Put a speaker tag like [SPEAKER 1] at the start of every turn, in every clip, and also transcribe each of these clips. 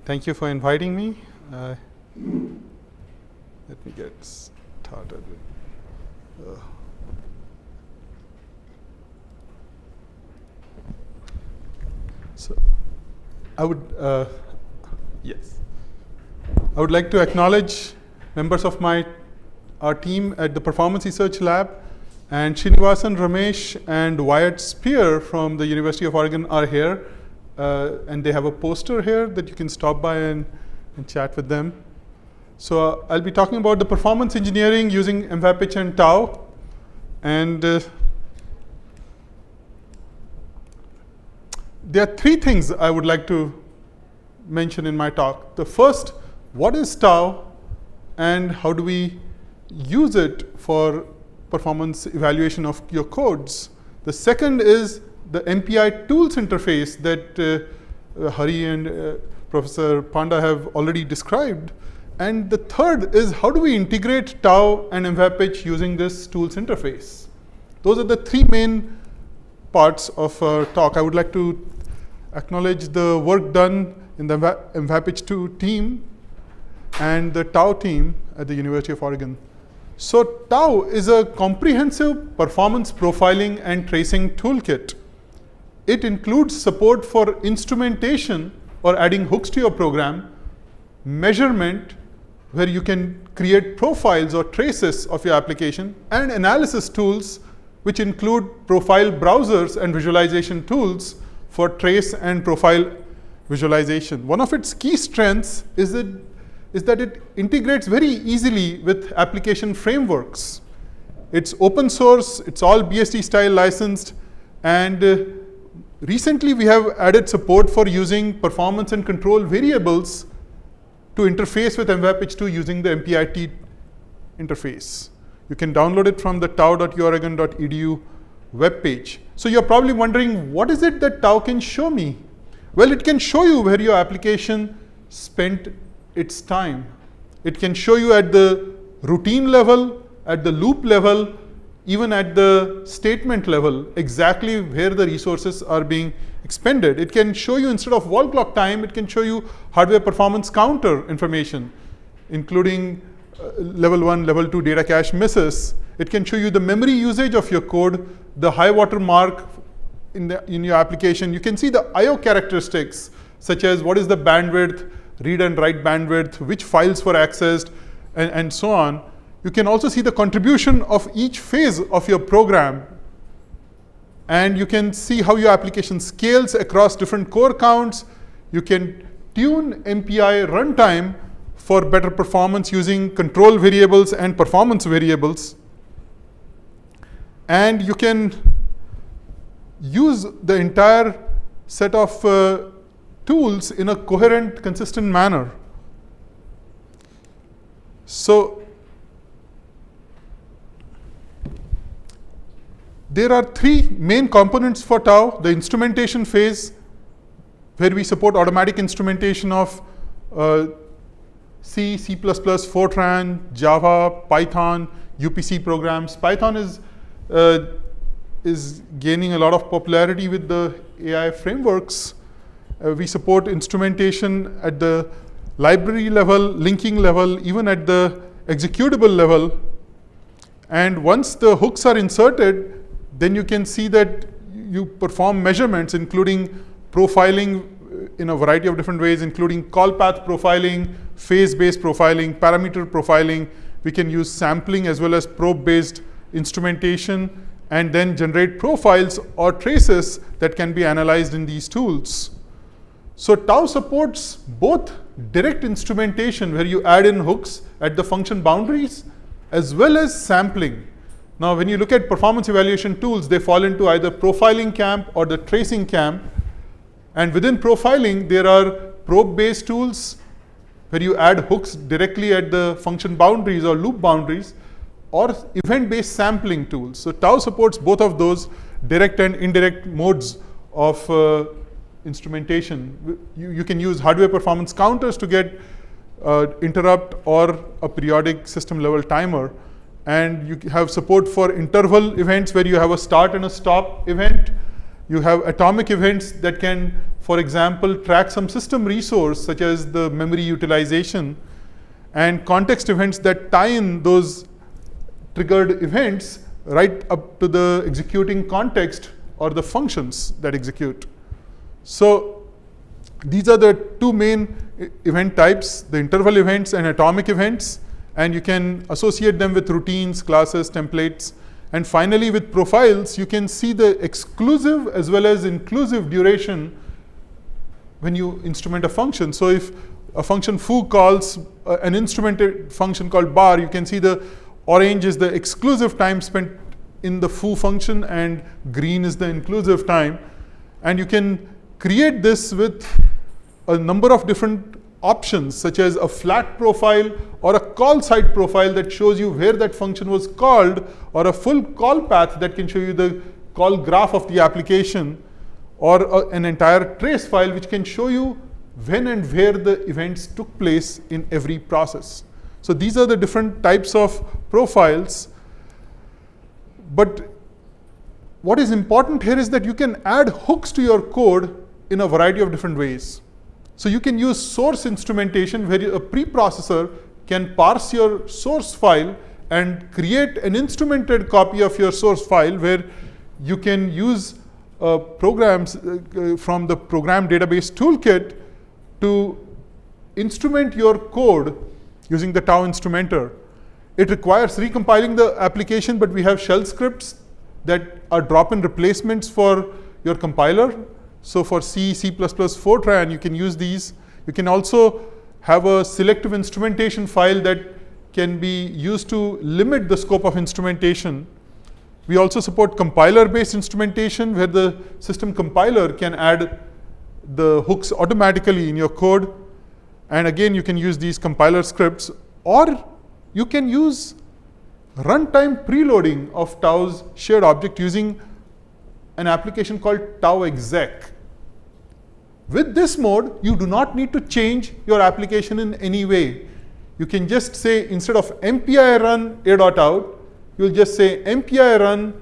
[SPEAKER 1] Thank you for inviting me. Let me get started. So, I would like to acknowledge members of our team at the Performance Research Lab, and Srinivasan, Ramesh, and Wyatt Spear from the University of Oregon are here, and they have a poster here that you can stop by and chat with them. So I'll be talking about the performance engineering using MVAPICH and TAU, and there are three things I would like to mention in my talk. The first, what is TAU and how do we use it for performance evaluation of your codes? The second is the MPI tools interface that Hari and Professor Panda have already described. And the third is how do we integrate TAU and MVAPICH using this tools interface? Those are the three main parts of our talk. I would like to acknowledge the work done in the MVAPICH 2 team and the TAU team at the University of Oregon. So TAU is a comprehensive performance profiling and tracing toolkit. It includes support for instrumentation or adding hooks to your program, measurement, where you can create profiles or traces of your application, and analysis tools, which include profile browsers and visualization tools for trace and profile visualization. One of its key strengths is that it integrates very easily with application frameworks. It's open source, it's all BSD style licensed, and recently we have added support for using performance and control variables to interface with MVAPICH 2 using the MPI T interface. You can download it from the tau.uoregon.edu webpage. So you're probably wondering, what is it that TAU can show me? Well, it can show you where your application spent its time. It can show you at the routine level, at the loop level, even at the statement level, exactly where the resources are being expended. It can show you, instead of wall clock time, it can show you hardware performance counter information, including level 1, level 2 data cache misses. It can show you the memory usage of your code, the high water mark in your application. You can see the I/O characteristics, such as what is the bandwidth, read and write bandwidth, which files were accessed, and so on. You can also see the contribution of each phase of your program. And you can see how your application scales across different core counts. You can tune MPI runtime for better performance using control variables and performance variables. And you can use the entire set of tools in a coherent, consistent manner. So there are three main components for TAU. The instrumentation phase, where we support automatic instrumentation of C, C++, Fortran, Java, Python, UPC programs. Python is gaining a lot of popularity with the AI frameworks. We support instrumentation at the library level, linking level, even at the executable level. And once the hooks are inserted, then you can see that you perform measurements, including profiling in a variety of different ways, including call path profiling, phase-based profiling, parameter profiling. We can use sampling as well as probe-based instrumentation, and then generate profiles or traces that can be analyzed in these tools. So TAU supports both direct instrumentation, where you add in hooks at the function boundaries, as well as sampling. Now, when you look at performance evaluation tools, they fall into either profiling camp or the tracing camp. And within profiling, there are probe-based tools where you add hooks directly at the function boundaries or loop boundaries, or event-based sampling tools. So TAU supports both of those direct and indirect modes of instrumentation. You can use hardware performance counters to get interrupt or a periodic system level timer. And you have support for interval events, where you have a start and a stop event. You have atomic events that can, for example, track some system resource such as the memory utilization, and context events that tie in those triggered events right up to the executing context or the functions that execute. So these are the two main event types, the interval events and atomic events, and you can associate them with routines, classes, templates. And finally, with profiles, you can see the exclusive as well as inclusive duration when you instrument a function. So if a function foo calls an instrumented function called bar, you can see the orange is the exclusive time spent in the foo function and green is the inclusive time. And you can create this with a number of different options, such as a flat profile or a call site profile that shows you where that function was called, or a full call path that can show you the call graph of the application, or an entire trace file which can show you when and where the events took place in every process. So these are the different types of profiles. But what is important here is that you can add hooks to your code in a variety of different ways. So you can use source instrumentation, where a preprocessor can parse your source file and create an instrumented copy of your source file, where you can use programs from the program database toolkit to instrument your code using the TAU instrumenter. It requires recompiling the application, but we have shell scripts that are drop-in replacements for your compiler. So for C, C++, Fortran, you can use these. You can also have a selective instrumentation file that can be used to limit the scope of instrumentation. We also support compiler-based instrumentation, where the system compiler can add the hooks automatically in your code. And again, you can use these compiler scripts, or you can use runtime preloading of TAU's shared object using an application called TAU exec. With this mode, you do not need to change your application in any way. You can just say, instead of MPI run a.out, you'll just say MPI run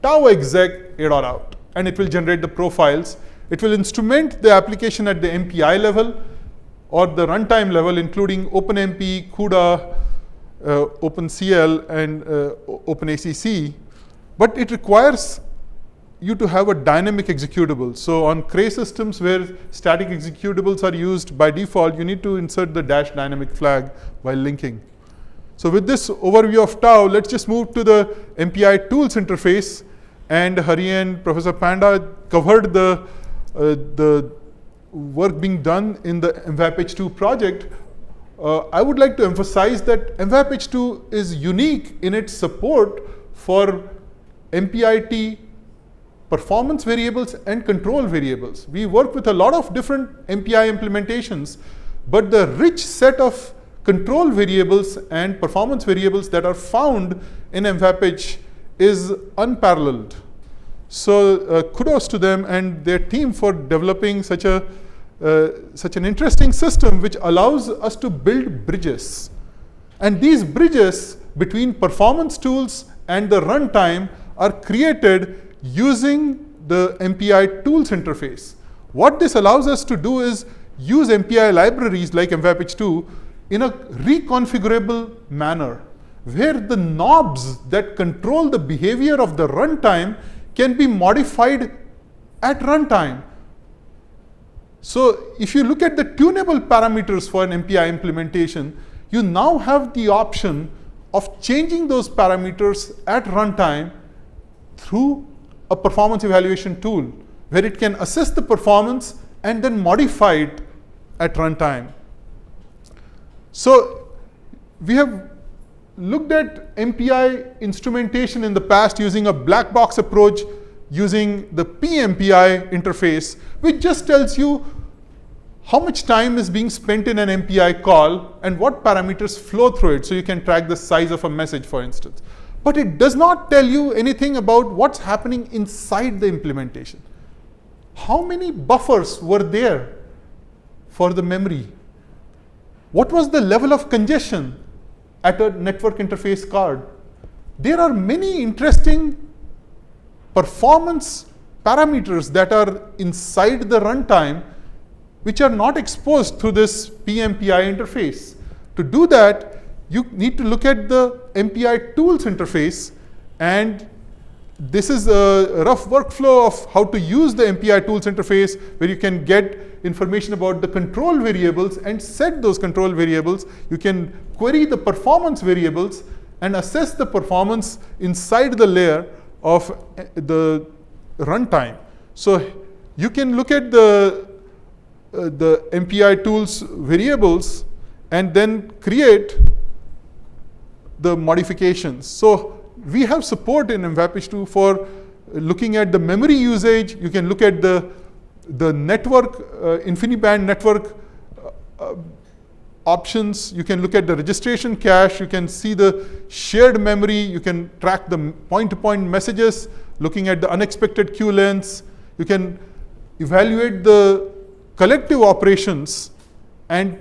[SPEAKER 1] TAU exec a.out, and it will generate the profiles. It will instrument the application at the MPI level or the runtime level, including OpenMP, CUDA, OpenCL, and OpenACC. But it requires you to have a dynamic executable. So on Cray systems where static executables are used by default, you need to insert the -dynamic flag while linking. So with this overview of TAU, let's just move to the MPI tools interface. And Hari and Professor Panda covered the work being done in the MVAPICH 2 project. I would like to emphasize that MVAPICH 2 is unique in its support for MPI T performance variables and control variables. We work with a lot of different MPI implementations, but the rich set of control variables and performance variables that are found in MVAPICH is unparalleled. So kudos to them and their team for developing such an interesting system which allows us to build bridges. And these bridges between performance tools and the runtime are created using the MPI tools interface. What this allows us to do is use MPI libraries like MVAPICH 2 in a reconfigurable manner, where the knobs that control the behavior of the runtime can be modified at runtime. So if you look at the tunable parameters for an MPI implementation, you now have the option of changing those parameters at runtime through a performance evaluation tool, where it can assess the performance and then modify it at runtime. So we have looked at MPI instrumentation in the past using a black box approach, using the PMPI interface, which just tells you how much time is being spent in an MPI call and what parameters flow through it, so you can track the size of a message, for instance. But it does not tell you anything about what's happening inside the implementation. How many buffers were there for the memory? What was the level of congestion at a network interface card? There are many interesting performance parameters that are inside the runtime which are not exposed through this PMPI interface. To do that, you need to look at the MPI tools interface, and this is a rough workflow of how to use the MPI tools interface, where you can get information about the control variables and set those control variables. You can query the performance variables and assess the performance inside the layer of the runtime. So you can look at the MPI tools variables and then create the modifications. So we have support in MVAPICH 2 for looking at the memory usage. You can look at the network, InfiniBand network options. You can look at the registration cache. You can see the shared memory. You can track the point-to-point messages, looking at the unexpected queue lengths. You can evaluate the collective operations and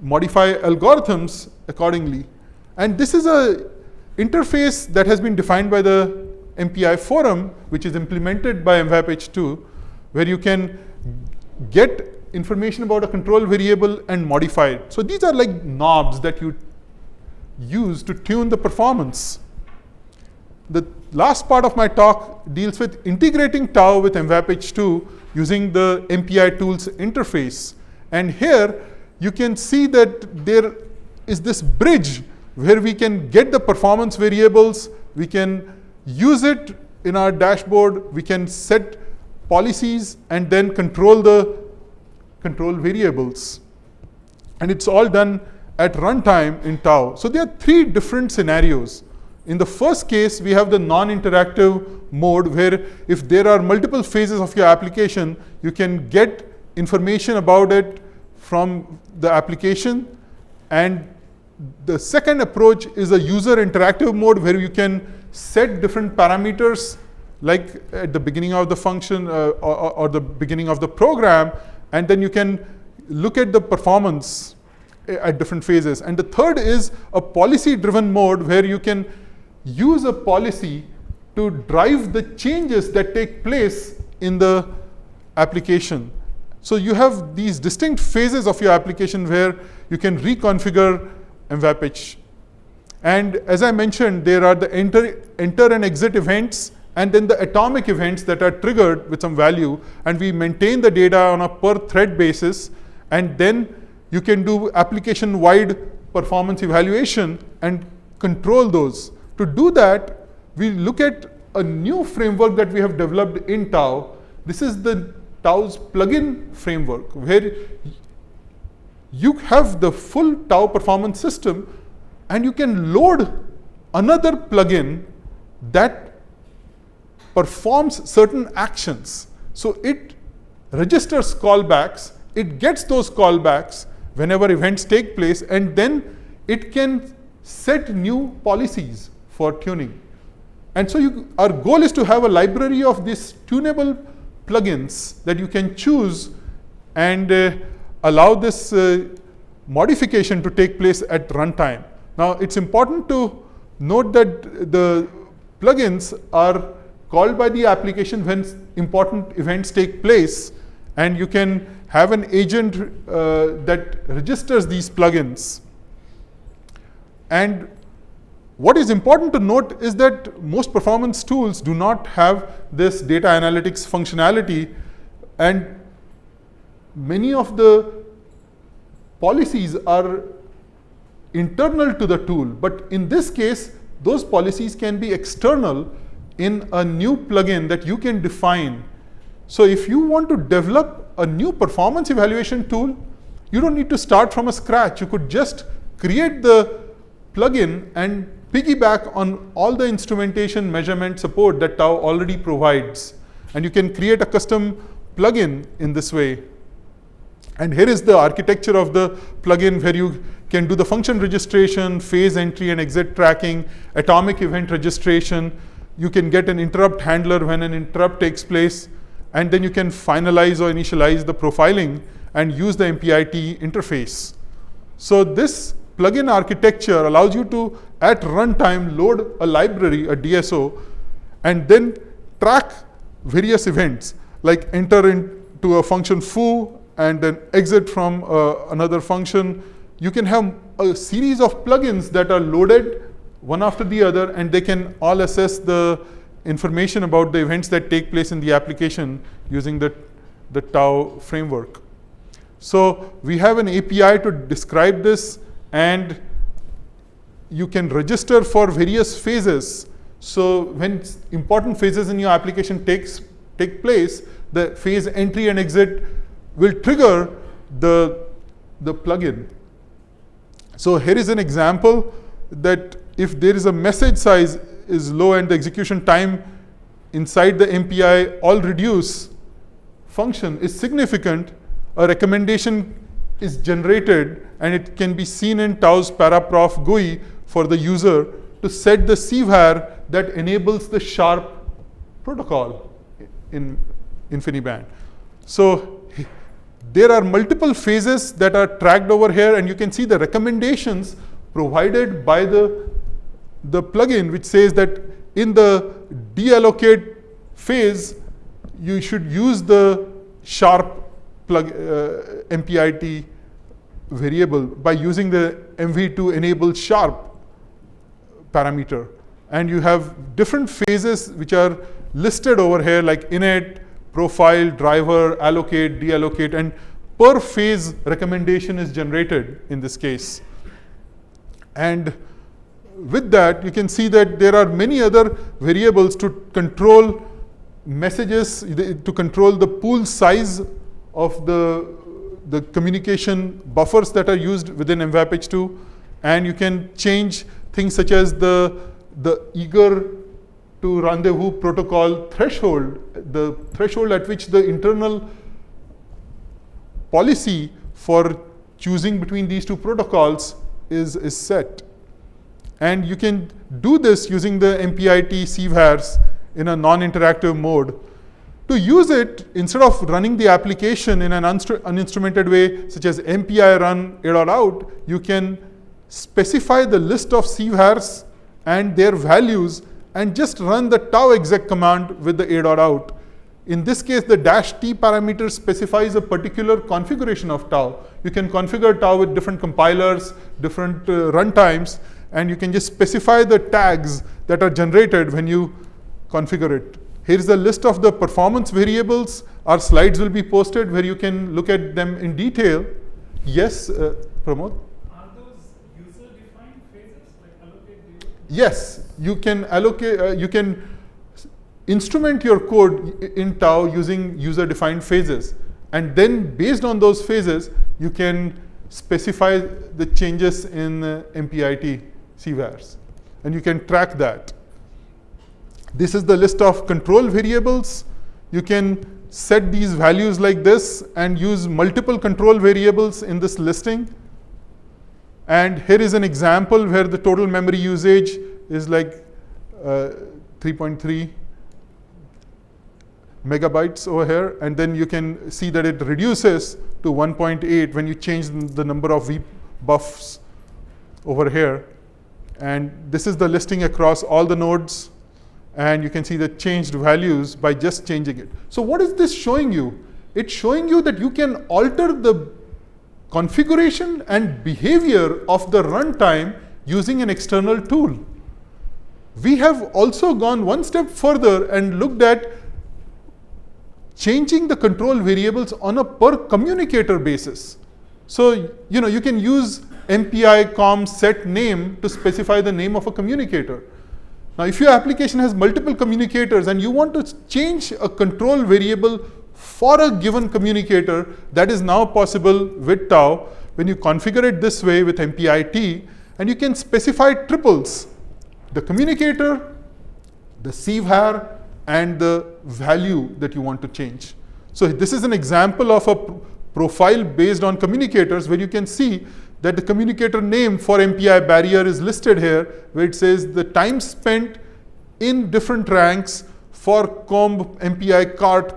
[SPEAKER 1] modify algorithms accordingly. And this is a interface that has been defined by the MPI forum, which is implemented by MVAPICH 2, where you can get information about a control variable and modify it. So these are like knobs that you use to tune the performance. The last part of my talk deals with integrating TAU with MVAPICH 2 using the MPI tools interface. And here you can see that there is this bridge where we can get the performance variables, we can use it in our dashboard, we can set policies and then control the control variables. And it's all done at runtime in TAU. So there are three different scenarios. In the first case, we have the non-interactive mode, where if there are multiple phases of your application, you can get information about it from the application. And the second approach is a user interactive mode, where you can set different parameters, like at the beginning of the function or the beginning of the program, and then you can look at the performance at different phases. And the third is a policy-driven mode, where you can use a policy to drive the changes that take place in the application. So you have these distinct phases of your application where you can reconfigure MVAPICH. And as I mentioned, there are the enter and exit events, and then the atomic events that are triggered with some value, and we maintain the data on a per thread basis, and then you can do application-wide performance evaluation and control those. To do that, we look at a new framework that we have developed in TAU. This is the TAU's plugin framework, where you have the full TAU performance system, and you can load another plugin that performs certain actions. So it registers callbacks, it gets those callbacks whenever events take place, and then it can set new policies for tuning. And so our goal is to have a library of these tunable plugins that you can choose and allow this modification to take place at runtime. Now, it's important to note that the plugins are called by the application when important events take place, and you can have an agent that registers these plugins. And what is important to note is that most performance tools do not have this data analytics functionality, and many of the policies are internal to the tool. But in this case, those policies can be external in a new plugin that you can define. So if you want to develop a new performance evaluation tool, you don't need to start from scratch. You could just create the plugin and piggyback on all the instrumentation measurement support that TAU already provides. And you can create a custom plugin in this way. And here is the architecture of the plugin, where you can do the function registration, phase entry and exit tracking, atomic event registration. You can get an interrupt handler when an interrupt takes place, and then you can finalize or initialize the profiling and use the MPI T interface. So this plugin architecture allows you to, at runtime, load a library, a DSO, and then track various events, like enter into a function foo and then exit from another function. You can have a series of plugins that are loaded one after the other, and they can all assess the information about the events that take place in the application using the TAU framework. So we have an API to describe this, and you can register for various phases. So when important phases in your application take place, the phase entry and exit will trigger the plugin. So here is an example that if there is a message size is low and the execution time inside the MPI all reduce function is significant, a recommendation is generated, and it can be seen in TAU's ParaProd GUI for the user to set the CVAR that enables the sharp protocol in InfiniBand. So there are multiple phases that are tracked over here, and you can see the recommendations provided by the plugin, which says that in the deallocate phase, you should use the sharp MPI T variable by using the MV2 enable sharp parameter. And you have different phases which are listed over here, like init, profile, driver, allocate, deallocate, and per phase recommendation is generated in this case. And with that, you can see that there are many other variables to control messages, to control the pool size of the communication buffers that are used within MVAPICH 2, and you can change things such as the eager to rendezvous protocol threshold, the threshold at which the internal policy for choosing between these two protocols is set. And you can do this using the MPI T CVARs in a non-interactive mode. To use it, instead of running the application in an uninstrumented way, such as MPI run a.out, you can specify the list of CVARs and their values and just run the TAU exec command with the a.out. In this case, the -t parameter specifies a particular configuration of TAU. You can configure TAU with different compilers, different runtimes, and you can just specify the tags that are generated when you configure it. Here's the list of the performance variables. Our slides will be posted where you can look at them in detail. Yes, Pramod?
[SPEAKER 2] Are those user-defined phases, like allocate?
[SPEAKER 1] Yes, you can allocate, you can instrument your code in TAU using user-defined phases. And then based on those phases, you can specify the changes in MPI T CVARs. And you can track that. This is the list of control variables. You can set these values like this and use multiple control variables in this listing. And here is an example where the total memory usage is like 3.3 megabytes over here. And then you can see that it reduces to 1.8 when you change the number of VBUFs over here. And this is the listing across all the nodes. And you can see the changed values by just changing it. So what is this showing you? It's showing you that you can alter the configuration and behavior of the runtime using an external tool. We have also gone one step further and looked at changing the control variables on a per communicator basis. So you can use MPI com set name to specify the name of a communicator. Now, if your application has multiple communicators and you want to change a control variable for a given communicator, that is now possible with TAU when you configure it this way with MPI T, and you can specify triples: the communicator, the CVAR, and the value that you want to change. So this is an example of a profile based on communicators where you can see that the communicator name for MPI barrier is listed here, where it says the time spent in different ranks for comb MPI cart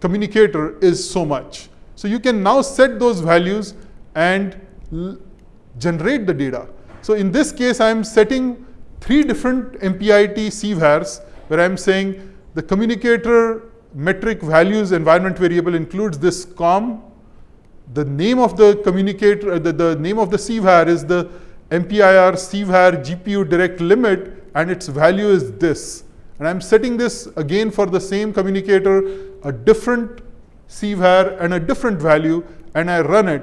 [SPEAKER 1] communicator is so much. So you can now set those values and generate the data. So in this case, I'm setting 3 different MPI T CVARs, where I'm saying The communicator metric values environment variable includes this COM. The name of the communicator, the name of the CVAR is the MPIR CVAR GPU direct limit, and its value is this. And I'm setting this again for the same communicator, a different CVAR and a different value, and I run it.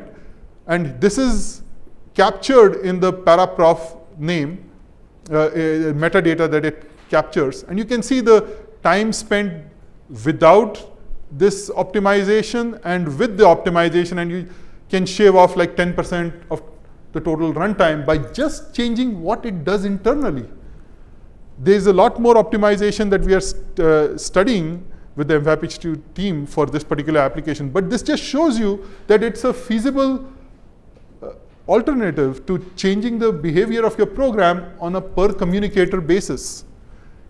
[SPEAKER 1] And this is captured in the ParaProd name, metadata that it captures. And you can see the time spent without this optimization and with the optimization, and you can shave off like 10% of the total runtime by just changing what it does internally. There's a lot more optimization that we are studying with the MVAPICH team for this particular application, but this just shows you that it's a feasible alternative to changing the behavior of your program on a per communicator basis.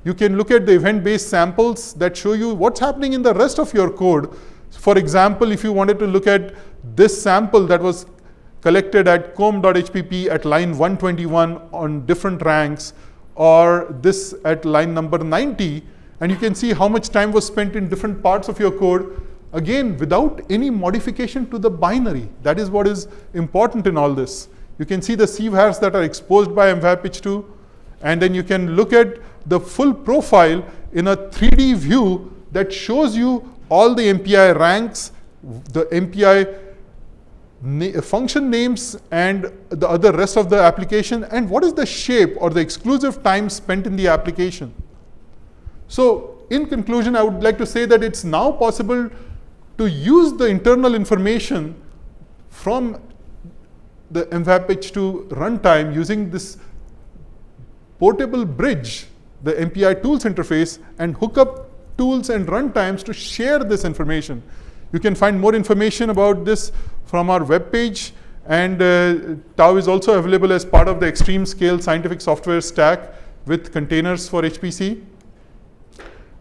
[SPEAKER 1] You can look at the event-based samples that show you what's happening in the rest of your code. For example, if you wanted to look at this sample that was collected at com.hpp at line 121 on different ranks, or this at line number 90, and you can see how much time was spent in different parts of your code, again, without any modification to the binary. That is what is important in all this. You can see the CVARs that are exposed by MVAPICH2, and then you can look at the full profile in a 3D view that shows you all the MPI ranks, the MPI function names, and the other rest of the application, and what is the shape or the exclusive time spent in the application. So in conclusion, I would like to say that it's now possible to use the internal information from the MVAPICH2 runtime using this portable bridge, the MPI tools interface, and hook up tools and runtimes to share this information. You can find more information about this from our webpage, and TAU is also available as part of the extreme scale scientific software stack with containers for HPC.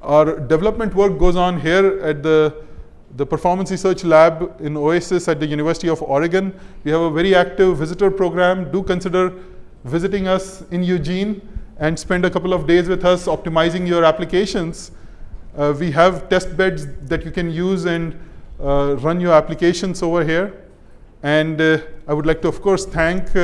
[SPEAKER 1] Our development work goes on here at the Performance Research Lab in Oasis at the University of Oregon. We have a very active visitor program. Do consider visiting us in Eugene and spend a couple of days with us optimizing your applications. We have test beds that you can use and run your applications over here. And I would like to, of course, thank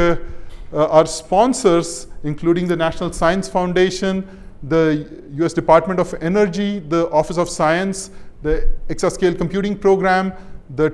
[SPEAKER 1] our sponsors, including the National Science Foundation, the US Department of Energy, the Office of Science, the Exascale Computing Program, the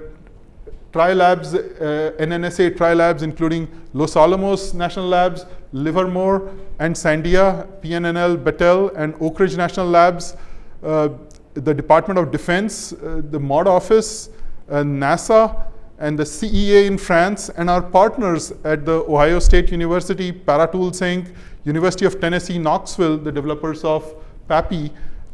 [SPEAKER 1] Tri-Labs, NNSA Tri-Labs, including Los Alamos National Labs, Livermore and Sandia, PNNL, Battelle, and Oak Ridge National Labs, the Department of Defense, the MOD Office, NASA, and the CEA in France, and our partners at the Ohio State University, Paratools Inc., University of Tennessee, Knoxville, the developers of PAPI,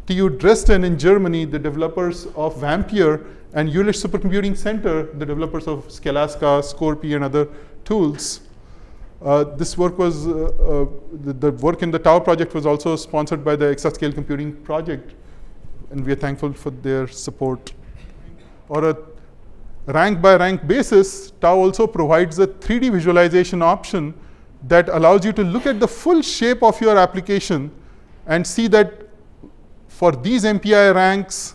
[SPEAKER 1] TU Dresden in Germany, the developers of Vampire, and Jülich Supercomputing Center, the developers of Scalaska, Scorpy, and other tools. This work was, the work in the TAU project was also sponsored by the Exascale Computing Project, and we are thankful for their support. On a rank by rank basis, TAU also provides a 3D visualization option that allows you to look at the full shape of your application and see that for these MPI ranks,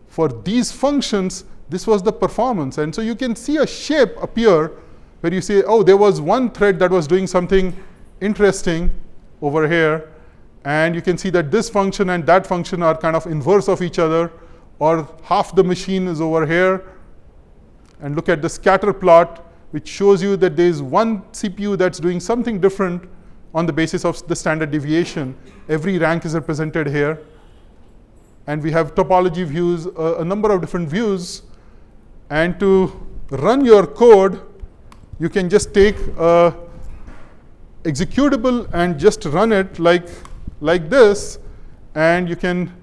[SPEAKER 1] for these functions, this was the performance. And so you can see a shape appear where you say, oh, there was one thread that was doing something interesting over here. And you can see that this function and that function are kind of inverse of each other, or half the machine is over here. And look at the scatter plot, which shows you that there is one CPU that's doing something different on the basis of the standard deviation. Every rank is represented here. And we have topology views, a number of different views. And to run your code, you can just take a executable and just run it like this. And you can,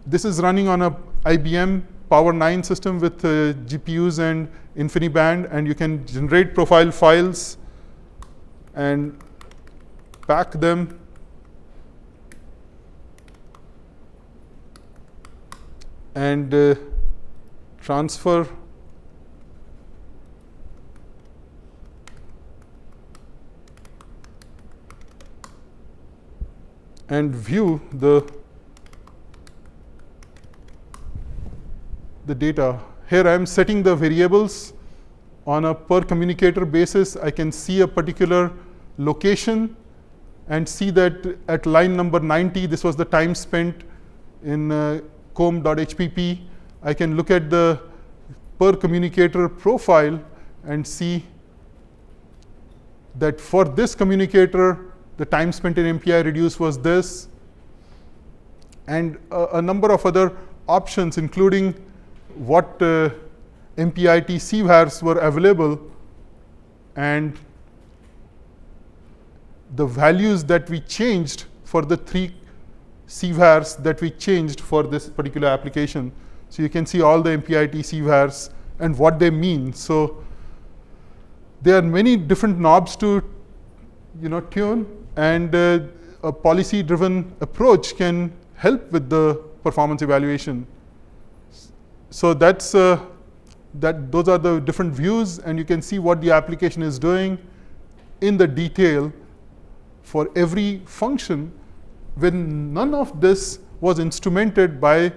[SPEAKER 1] this is running on a IBM Power 9 system with GPUs and InfiniBand, and you can generate profile files and pack them. And transfer and view the the data. Here I am setting the variables on a per communicator basis. I can see a particular location and see that at line number 90, this was the time spent in com.hpp. I can look at the per communicator profile and see that for this communicator, the time spent in MPI reduce was this, and a number of other options, including what MPI T CVARs were available and the values that we changed for the 3 CVARs that we changed for this particular application. So you can see all the MPI T CVARs and what they mean. So there are many different knobs to tune, and a policy-driven approach can help with the performance evaluation. So those are the different views, and you can see what the application is doing in the detail for every function when none of this was instrumented by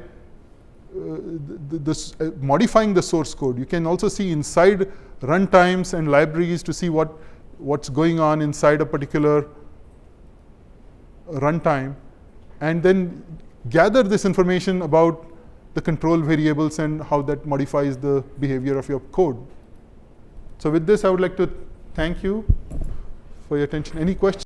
[SPEAKER 1] modifying the source code. You can also see inside runtimes and libraries to see what's going on inside a particular runtime, and then gather this information about the control variables and how that modifies the behavior of your code. So with this, I would like to thank you for your attention. Any questions?